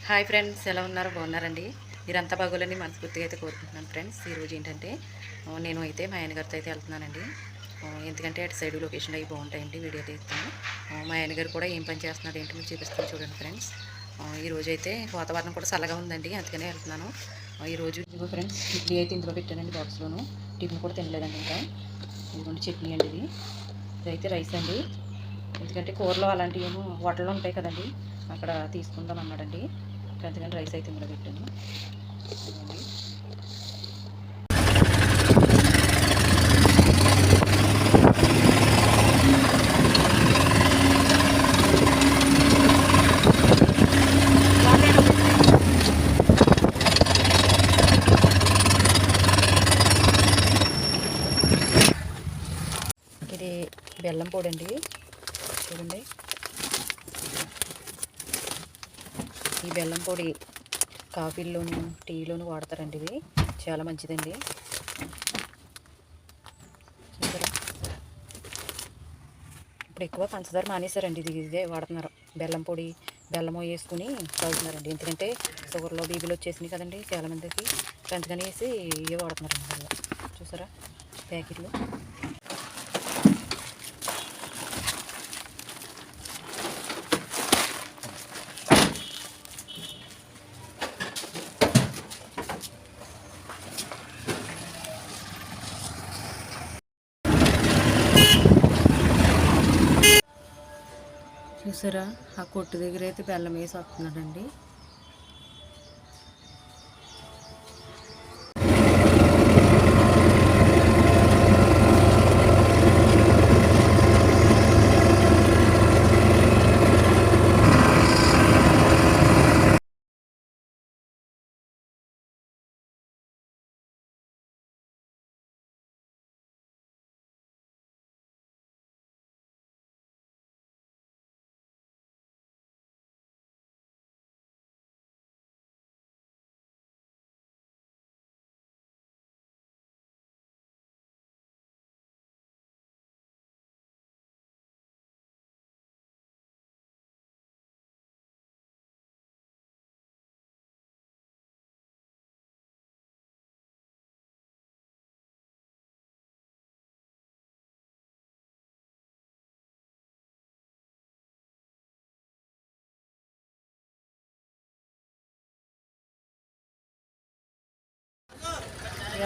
Hi friends, ఎలా ఉన్నారు? బాగున్నారండి? మీరంతా బాగోలని మనస్ఫూర్తిగా అయితే కోరుకుంటున్నాను ఫ్రెండ్స్. ఈరోజు ఏంటంటే నేను అయితే మా ఆయనగారితో అయితే వెళ్తున్నానండి. ఎందుకంటే అటు సైడ్ లొకేషన్ అవి బాగుంటాయండి, వీడియో అయితే ఇస్తాను. మా ఆయనగారు కూడా ఏం పని చేస్తున్నారు ఏంటి మీకు చూపిస్తాను చూడండి ఫ్రెండ్స్. ఈరోజు అయితే వాతావరణం కూడా చల్లగా ఉందండి, అందుకనే వెళ్తున్నాను. ఈరోజు ఇదిగో ఫ్రెండ్స్, ఇడ్లీ అయితే ఇందులో పెట్టానండి బాక్స్లోను. టిఫిన్ కూడా తినలేదండి ఇంకా. ఇదిగోండి చట్నీ అండి ఇది. ఇదైతే రైస్ అండి. ఎందుకంటే కూరలో అలాంటివి ఏమో హోటల్లో ఉంటాయి కదండి, అక్కడ తీసుకుందాం అన్నాడండి. అందుకని రైస్ అయితే ఇందులో పెట్టాను. ఇది బెల్లం పొడి అండి, చూడండి. ఈ బెల్లం పొడి కాఫీల్లోను టీలోను వాడతారండి. ఇది చాలా మంచిదండి. ఇప్పుడు ఎక్కువ పంచదార మానేశారండి, ఇదే వాడుతున్నారు. బెల్లం పొడి, బెల్లము వేసుకుని తాగుతున్నారండి. ఎందుకంటే షుగర్లో బీబీలు వచ్చేసినాయి కదండి చాలామందికి, అందుకని వేసి ఇవే వాడుతున్నారండి. చూసారా ప్యాకెట్లు. చూసారా ఆ కొట్టు దగ్గర అయితే బెల్లం వేసి వస్తున్నాడండి.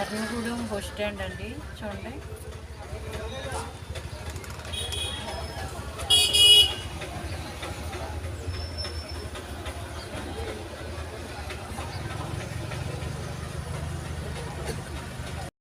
ఎర్రగూడెం బస్ స్టాండ్ అండి, చూడండి.